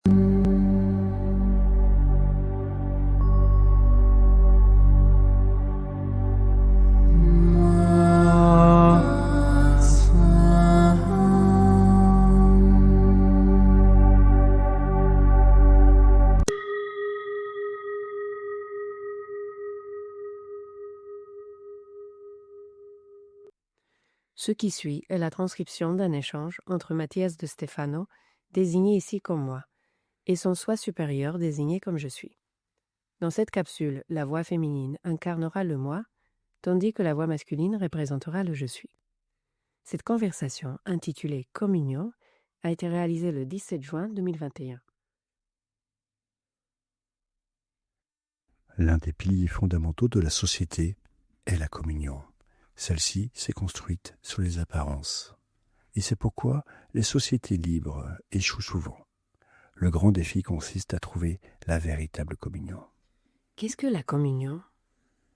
Ce qui suit est la transcription d'un échange entre Mathias de Stefano, désigné ici comme moi, et son soi supérieur désigné comme je suis. Dans cette capsule, la voix féminine incarnera le moi, tandis que la voix masculine représentera le je suis. Cette conversation, intitulée Communion, a été réalisée le 17 juin 2021. L'un des piliers fondamentaux de la société est la communion. Celle-ci s'est construite sur les apparences. Et c'est pourquoi les sociétés libres échouent souvent. Le grand défi consiste à trouver la véritable communion. Qu'est-ce que la communion ?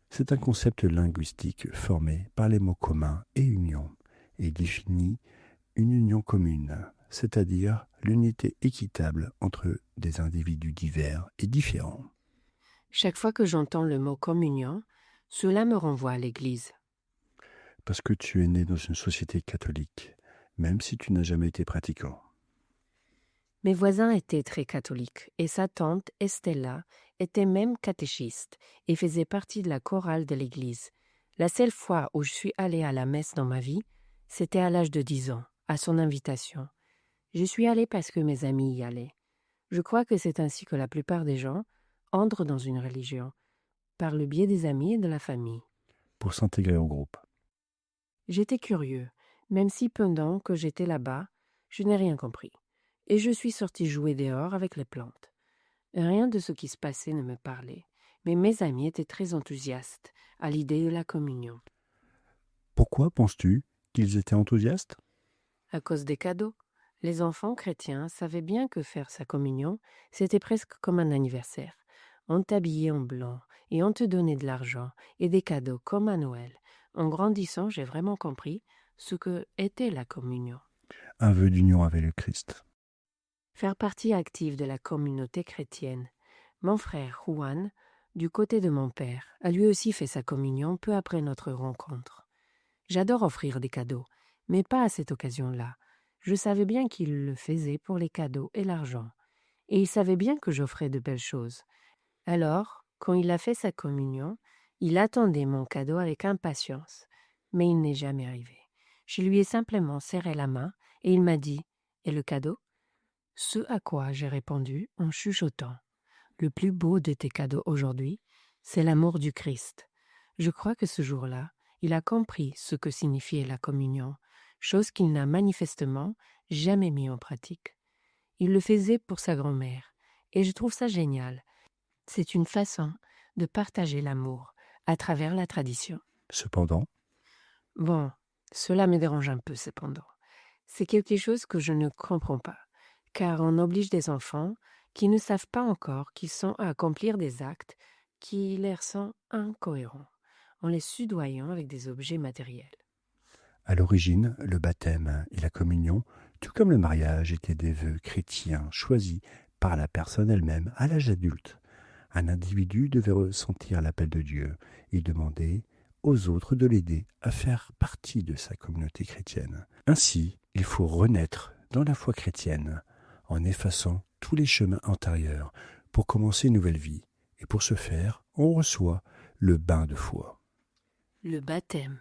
C'est un concept linguistique formé par les mots commun et union et définit une union commune, c'est-à-dire l'unité équitable entre des individus divers et différents. Chaque fois que j'entends le mot communion, cela me renvoie à l'Église. Parce que tu es né dans une société catholique, même si tu n'as jamais été pratiquant. Mes voisins étaient très catholiques et sa tante, Estella, était même catéchiste et faisait partie de la chorale de l'église. La seule fois où je suis allée à la messe dans ma vie, c'était à l'âge de 10 ans, à son invitation. Je suis allée parce que mes amis y allaient. Je crois que c'est ainsi que la plupart des gens entrent dans une religion, par le biais des amis et de la famille. Pour s'intégrer au groupe. J'étais curieux, même si pendant que j'étais là-bas, je n'ai rien compris. Et je suis sortie jouer dehors avec les plantes. Rien de ce qui se passait ne me parlait, mais mes amis étaient très enthousiastes à l'idée de la communion. Pourquoi penses-tu qu'ils étaient enthousiastes ? À cause des cadeaux. Les enfants chrétiens savaient bien que faire sa communion, c'était presque comme un anniversaire. On t'habillait en blanc et on te donnait de l'argent et des cadeaux comme à Noël. En grandissant, j'ai vraiment compris ce que était la communion. Un vœu d'union avec le Christ. Faire partie active de la communauté chrétienne. Mon frère Juan, du côté de mon père, a lui aussi fait sa communion peu après notre rencontre. J'adore offrir des cadeaux, mais pas à cette occasion-là. Je savais bien qu'il le faisait pour les cadeaux et l'argent, et il savait bien que j'offrais de belles choses. Alors, quand il a fait sa communion, il attendait mon cadeau avec impatience, mais il n'est jamais arrivé. Je lui ai simplement serré la main et il m'a dit « Et le cadeau ?» Ce à quoi j'ai répondu en chuchotant. Le plus beau de tes cadeaux aujourd'hui, c'est l'amour du Christ. Je crois que ce jour-là, il a compris ce que signifiait la communion, chose qu'il n'a manifestement jamais mis en pratique. Il le faisait pour sa grand-mère, et je trouve ça génial. C'est une façon de partager l'amour à travers la tradition. Cependant, Bon, cela me dérange un peu cependant. C'est quelque chose que je ne comprends pas, car on oblige des enfants qui ne savent pas encore qu'ils sont à accomplir des actes qui leur sont incohérents, en les soudoyant avec des objets matériels. à l'origine, le baptême et la communion, tout comme le mariage, étaient des vœux chrétiens choisis par la personne elle-même à l'âge adulte. Un individu devait ressentir l'appel de Dieu et demander aux autres de l'aider à faire partie de sa communauté chrétienne. Ainsi, il faut renaître dans la foi chrétienne en effaçant tous les chemins antérieurs pour commencer une nouvelle vie. Et pour ce faire, on reçoit le bain de foi. Le baptême.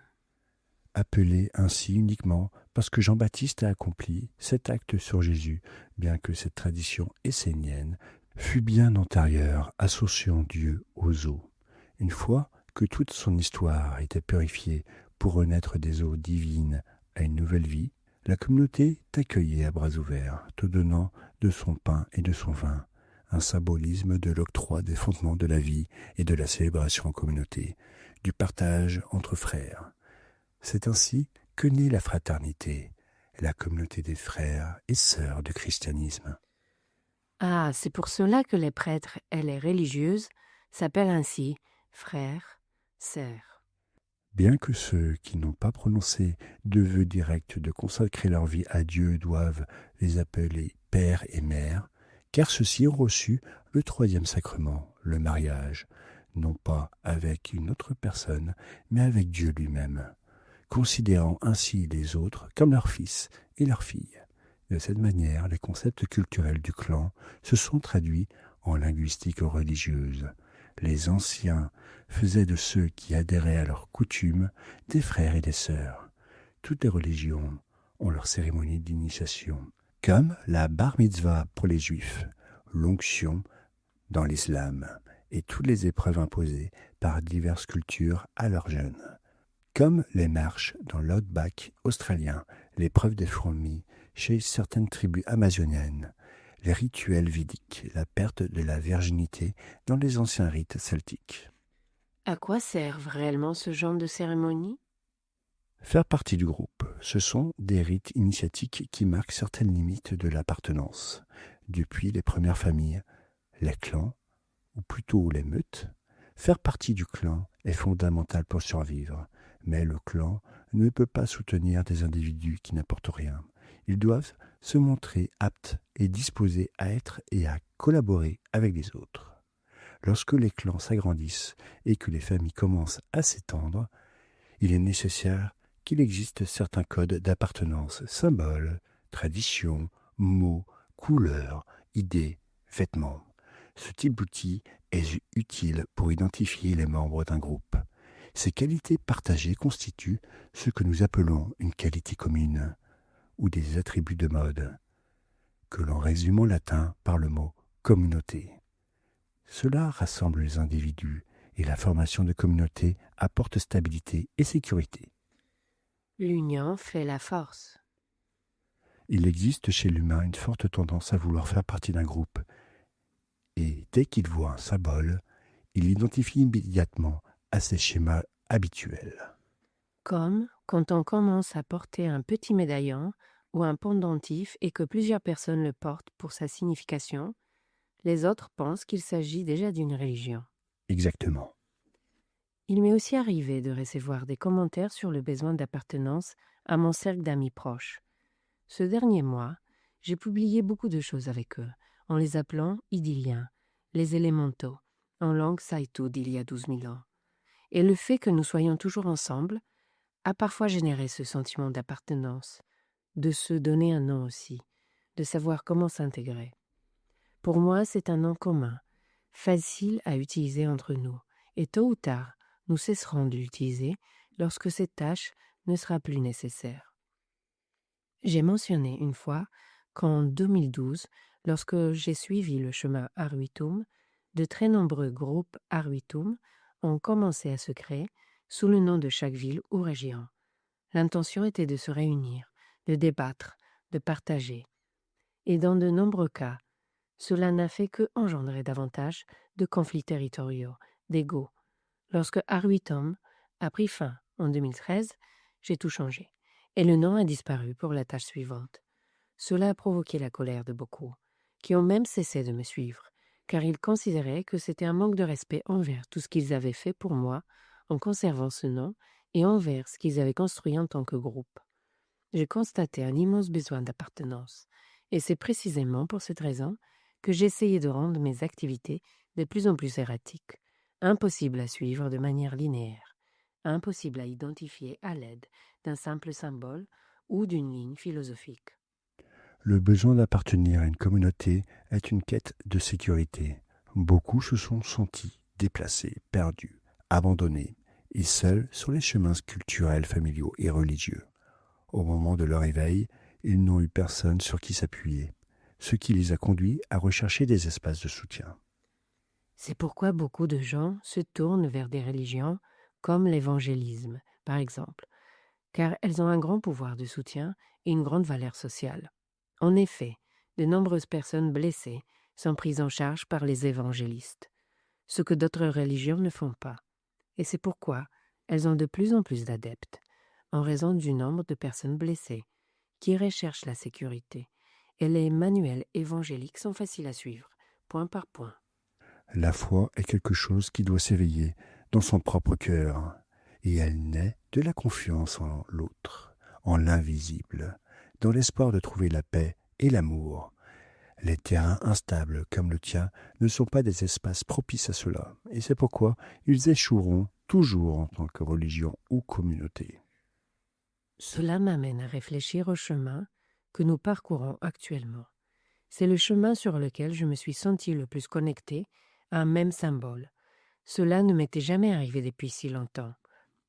Appelé ainsi uniquement parce que Jean-Baptiste a accompli cet acte sur Jésus, bien que cette tradition essénienne fut bien antérieure, associant Dieu aux eaux. Une fois que toute son histoire était purifiée pour renaître des eaux divines à une nouvelle vie, la communauté t'accueillait à bras ouverts, te donnant de son pain et de son vin, un symbolisme de l'octroi des fondements de la vie et de la célébration en communauté, du partage entre frères. C'est ainsi que naît la fraternité, la communauté des frères et sœurs du christianisme. Ah, c'est pour cela que les prêtres et les religieuses s'appellent ainsi frères, sœurs. Bien que ceux qui n'ont pas prononcé de vœu direct de consacrer leur vie à Dieu doivent les appeler père et mère, car ceux-ci ont reçu le troisième sacrement, le mariage, non pas avec une autre personne, mais avec Dieu lui-même, considérant ainsi les autres comme leurs fils et leurs filles. De cette manière, les concepts culturels du clan se sont traduits en linguistique religieuse. Les anciens faisaient de ceux qui adhéraient à leurs coutumes des frères et des sœurs. Toutes les religions ont leur cérémonie d'initiation, comme la bar mitzvah pour les juifs, l'onction dans l'islam, et toutes les épreuves imposées par diverses cultures à leurs jeunes, comme les marches dans l'outback australien, l'épreuve des fourmis chez certaines tribus amazoniennes, les rituels védiques, la perte de la virginité dans les anciens rites celtiques. À quoi servent réellement ce genre de cérémonies? Faire partie du groupe, ce sont des rites initiatiques qui marquent certaines limites de l'appartenance. Depuis les premières familles, les clans, ou plutôt les meutes, faire partie du clan est fondamental pour survivre. Mais le clan ne peut pas soutenir des individus qui n'apportent rien. Ils doivent se montrer aptes et disposés à être et à collaborer avec les autres. Lorsque les clans s'agrandissent et que les familles commencent à s'étendre, il est nécessaire qu'il existe certains codes d'appartenance, symboles, traditions, mots, couleurs, idées, vêtements. Ce type d'outil est utile pour identifier les membres d'un groupe. Ces qualités partagées constituent ce que nous appelons une qualité commune, ou des attributs de mode, que l'on résume en latin par le mot communauté. Cela rassemble les individus et la formation de communautés apporte stabilité et sécurité. L'union fait la force. Il existe chez l'humain une forte tendance à vouloir faire partie d'un groupe, et dès qu'il voit un symbole, il l'identifie immédiatement à ses schémas habituels. Comme quand on commence à porter un petit médaillon ou un pendentif et que plusieurs personnes le portent pour sa signification, les autres pensent qu'il s'agit déjà d'une religion. Exactement. Il m'est aussi arrivé de recevoir des commentaires sur le besoin d'appartenance à mon cercle d'amis proches. Ce dernier mois, j'ai publié beaucoup de choses avec eux, en les appelant idylliens, les élémentaux, en langue saïtou d'il y a 12 000 ans. Et le fait que nous soyons toujours ensemble a parfois généré ce sentiment d'appartenance, de se donner un nom aussi, de savoir comment s'intégrer. Pour moi, c'est un nom commun, facile à utiliser entre nous, et tôt ou tard, nous cesserons de l'utiliser lorsque cette tâche ne sera plus nécessaire. J'ai mentionné une fois qu'en 2012, lorsque j'ai suivi le chemin Arwitum, de très nombreux groupes Arwitum ont commencé à se créer sous le nom de chaque ville ou région. L'intention était de se réunir, de débattre, de partager. Et dans de nombreux cas, cela n'a fait que engendrer davantage de conflits territoriaux, d'ego. Lorsque Arwitum a pris fin en 2013, j'ai tout changé, et le nom a disparu pour la tâche suivante. Cela a provoqué la colère de beaucoup, qui ont même cessé de me suivre, car ils considéraient que c'était un manque de respect envers tout ce qu'ils avaient fait pour moi en conservant ce nom et envers ce qu'ils avaient construit en tant que groupe. J'ai constaté un immense besoin d'appartenance, et c'est précisément pour cette raison que j'essayais de rendre mes activités de plus en plus erratiques, impossibles à suivre de manière linéaire, impossibles à identifier à l'aide d'un simple symbole ou d'une ligne philosophique. Le besoin d'appartenir à une communauté est une quête de sécurité. Beaucoup se sont sentis déplacés, perdus, abandonnés et seuls sur les chemins culturels, familiaux et religieux. Au moment de leur éveil, ils n'ont eu personne sur qui s'appuyer, ce qui les a conduits à rechercher des espaces de soutien. C'est pourquoi beaucoup de gens se tournent vers des religions comme l'évangélisme, par exemple, car elles ont un grand pouvoir de soutien et une grande valeur sociale. En effet, de nombreuses personnes blessées sont prises en charge par les évangélistes, ce que d'autres religions ne font pas. Et c'est pourquoi elles ont de plus en plus d'adeptes, en raison du nombre de personnes blessées qui recherchent la sécurité. Et les manuels évangéliques sont faciles à suivre, point par point. La foi est quelque chose qui doit s'éveiller dans son propre cœur, et elle naît de la confiance en l'autre, en l'invisible, dans l'espoir de trouver la paix et l'amour. Les terrains instables comme le tien ne sont pas des espaces propices à cela, et c'est pourquoi ils échoueront toujours en tant que religion ou communauté. Cela m'amène à réfléchir au chemin que nous parcourons actuellement. C'est le chemin sur lequel je me suis senti le plus connecté à un même symbole. Cela ne m'était jamais arrivé depuis si longtemps.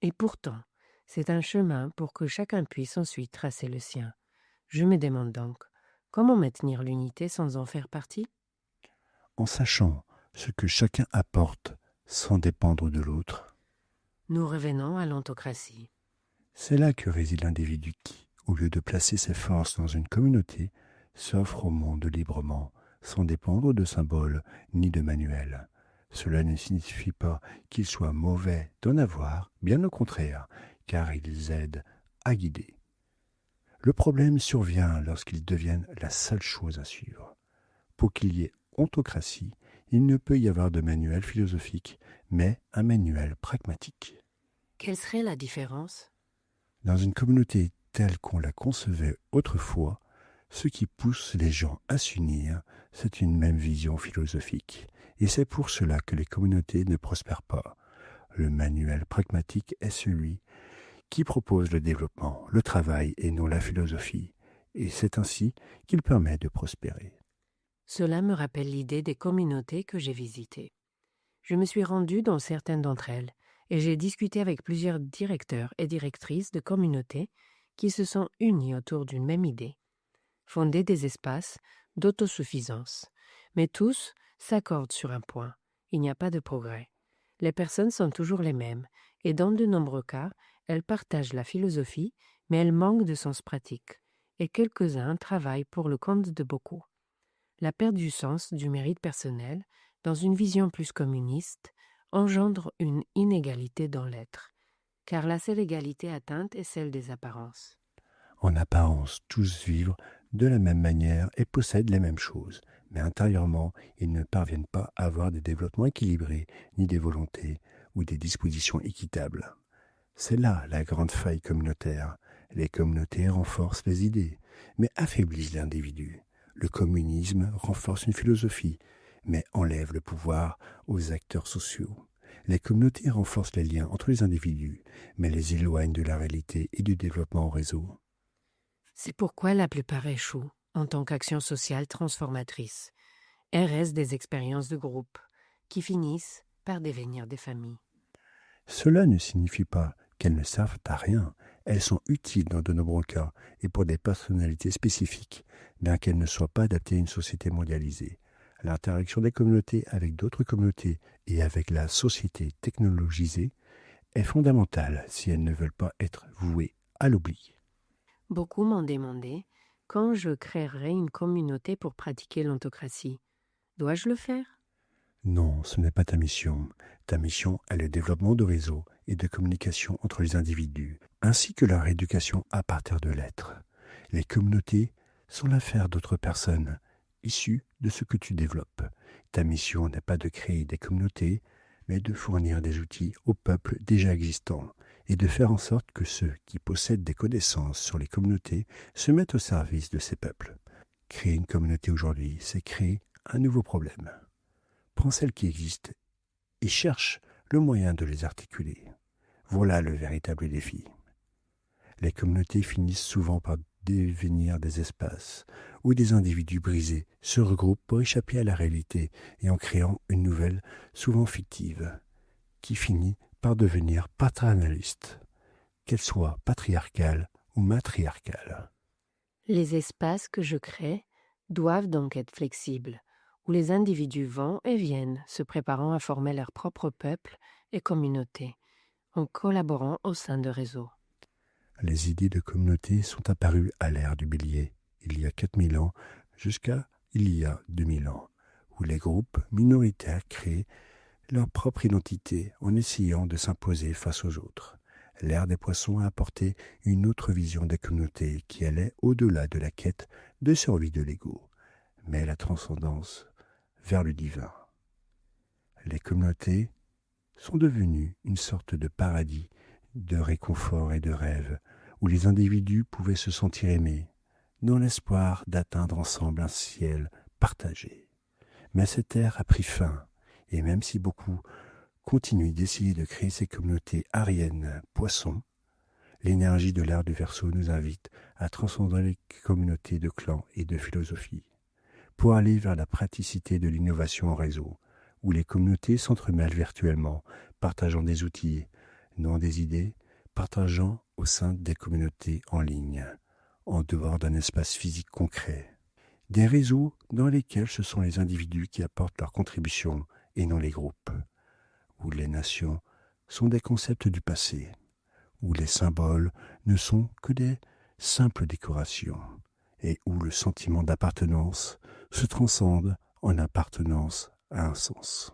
Et pourtant, c'est un chemin pour que chacun puisse ensuite tracer le sien. Je me demande donc, comment maintenir l'unité sans en faire partie? En sachant ce que chacun apporte sans dépendre de l'autre, Nous revenons à l'ontocratie. c'est là que réside l'individu qui, au lieu de placer ses forces dans une communauté, s'offre au monde librement, sans dépendre de symboles ni de manuels. Cela ne signifie pas qu'ils soient mauvais d'en avoir, bien au contraire, car ils aident à guider. Le problème survient lorsqu'ils deviennent la seule chose à suivre. Pour qu'il y ait ontocratie, il ne peut y avoir de manuel philosophique, mais un manuel pragmatique. Quelle serait la différence? Dans une communauté telle qu'on la concevait autrefois, ce qui pousse les gens à s'unir, c'est une même vision philosophique. Et c'est pour cela que les communautés ne prospèrent pas. Le manuel pragmatique est celui qui propose le développement, le travail et non la philosophie. Et c'est ainsi qu'il permet de prospérer. Cela me rappelle l'idée des communautés que j'ai visitées. Je me suis rendu dans certaines d'entre elles et j'ai discuté avec plusieurs directeurs et directrices de communautés qui se sont unis autour d'une même idée: fonder des espaces d'autosuffisance. Mais tous s'accordent sur un point: il n'y a pas de progrès. Les personnes sont toujours les mêmes et dans de nombreux cas, elles partagent la philosophie, mais elles manquent de sens pratique, et quelques-uns travaillent pour le compte de beaucoup. La perte du sens du mérite personnel, dans une vision plus communiste, engendre une inégalité dans l'être, car la seule égalité atteinte est celle des apparences. En apparence, tous vivent de la même manière et possèdent les mêmes choses, mais intérieurement, ils ne parviennent pas à avoir des développements équilibrés, ni des volontés ou des dispositions équitables. C'est là la grande faille communautaire. Les communautés renforcent les idées, mais affaiblissent l'individu. Le communisme renforce une philosophie, mais enlève le pouvoir aux acteurs sociaux. Les communautés renforcent les liens entre les individus, mais les éloignent de la réalité et du développement en réseau. C'est pourquoi la plupart échouent en tant qu'action sociale transformatrice. Elles restent des expériences de groupe qui finissent par devenir des familles. Cela ne signifie pas qu'elles ne servent à rien. Elles sont utiles dans de nombreux cas et pour des personnalités spécifiques, bien qu'elles ne soient pas adaptées à une société mondialisée. L'interaction des communautés avec d'autres communautés et avec la société technologisée est fondamentale si elles ne veulent pas être vouées à l'oubli. Beaucoup m'ont demandé quand je créerai une communauté pour pratiquer l'ontocratie. Dois-je le faire? Non, ce n'est pas ta mission. Ta mission est le développement de réseaux et de communication entre les individus, ainsi que leur éducation à partir de l'être. Les communautés sont l'affaire d'autres personnes, issues de ce que tu développes. Ta mission n'est pas de créer des communautés, mais de fournir des outils aux peuples déjà existants et de faire en sorte que ceux qui possèdent des connaissances sur les communautés se mettent au service de ces peuples. Créer une communauté aujourd'hui, c'est créer un nouveau problème. Prends celles qui existent et cherche le moyen de les articuler. Voilà le véritable défi. Les communautés finissent souvent par devenir des espaces où des individus brisés se regroupent pour échapper à la réalité et en créant une nouvelle, souvent fictive, qui finit par devenir paternaliste, qu'elle soit patriarcale ou matriarcale. Les espaces que je crée doivent donc être flexibles, où les individus vont et viennent, se préparant à former leur propre peuple et communauté, en collaborant au sein de réseaux. Les idées de communauté sont apparues à l'ère du bélier, il y a 4000 ans, jusqu'à il y a 2000 ans, où les groupes minoritaires créent leur propre identité en essayant de s'imposer face aux autres. L'ère des poissons a apporté une autre vision des communautés qui allait au-delà de la quête de survie de l'ego, mais la transcendance vers le divin. Les communautés sont devenues une sorte de paradis de réconfort et de rêve, où les individus pouvaient se sentir aimés, dans l'espoir d'atteindre ensemble un ciel partager. Mais cette ère a pris fin, et même si beaucoup continuent d'essayer de créer ces communautés ariennes poissons, l'énergie de l'ère du Verseau nous invite à transcender les communautés de clans et de philosophie, pour aller vers la praticité de l'innovation en réseau, où les communautés s'entremêlent virtuellement, partageant des outils, non des idées, partageant au sein des communautés en ligne, en dehors d'un espace physique concret. Des réseaux dans lesquels ce sont les individus qui apportent leur contribution et non les groupes, où les nations sont des concepts du passé, où les symboles ne sont que des simples décorations, et où le sentiment d'appartenance se transcende en appartenance à un sens.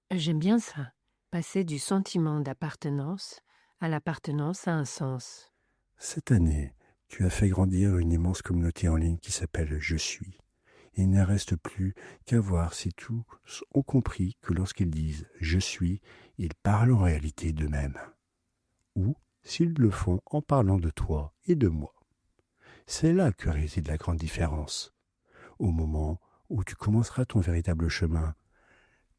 J'aime bien ça, passer du sentiment d'appartenance à l'appartenance à un sens. Cette année, tu as fait grandir une immense communauté en ligne qui s'appelle Je suis. Il ne reste plus qu'à voir si tous ont compris que lorsqu'ils disent « je suis », ils parlent en réalité d'eux-mêmes. Ou s'ils le font en parlant de toi et de moi. C'est là que réside la grande différence. Au moment où tu commenceras ton véritable chemin,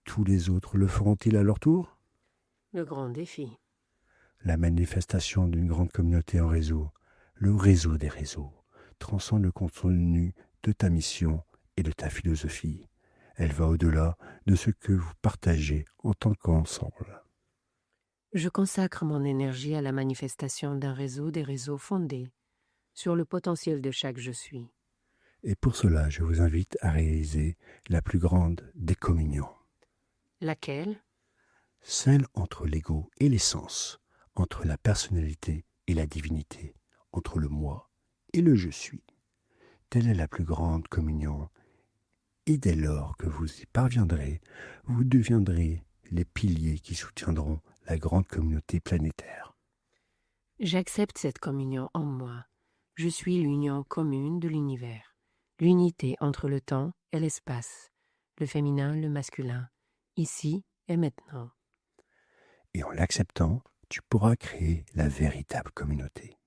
tous les autres le feront-ils à leur tour ? Le grand défi. La manifestation d'une grande communauté en réseau, le réseau des réseaux, transcende le contenu de ta mission et de ta philosophie. Elle va au-delà de ce que vous partagez en tant qu'ensemble. Je consacre mon énergie à la manifestation d'un réseau des réseaux fondés sur le potentiel de chaque je suis. Et pour cela, je vous invite à réaliser la plus grande des communions. Laquelle ? Celle entre l'ego et l'essence, entre la personnalité et la divinité, entre le moi et le je suis. Telle est la plus grande communion. Et dès lors que vous y parviendrez, vous deviendrez les piliers qui soutiendront la grande communauté planétaire. J'accepte cette communion en moi. Je suis l'union commune de l'univers, l'unité entre le temps et l'espace, le féminin, le masculin, ici et maintenant. Et en l'acceptant, tu pourras créer la véritable communauté.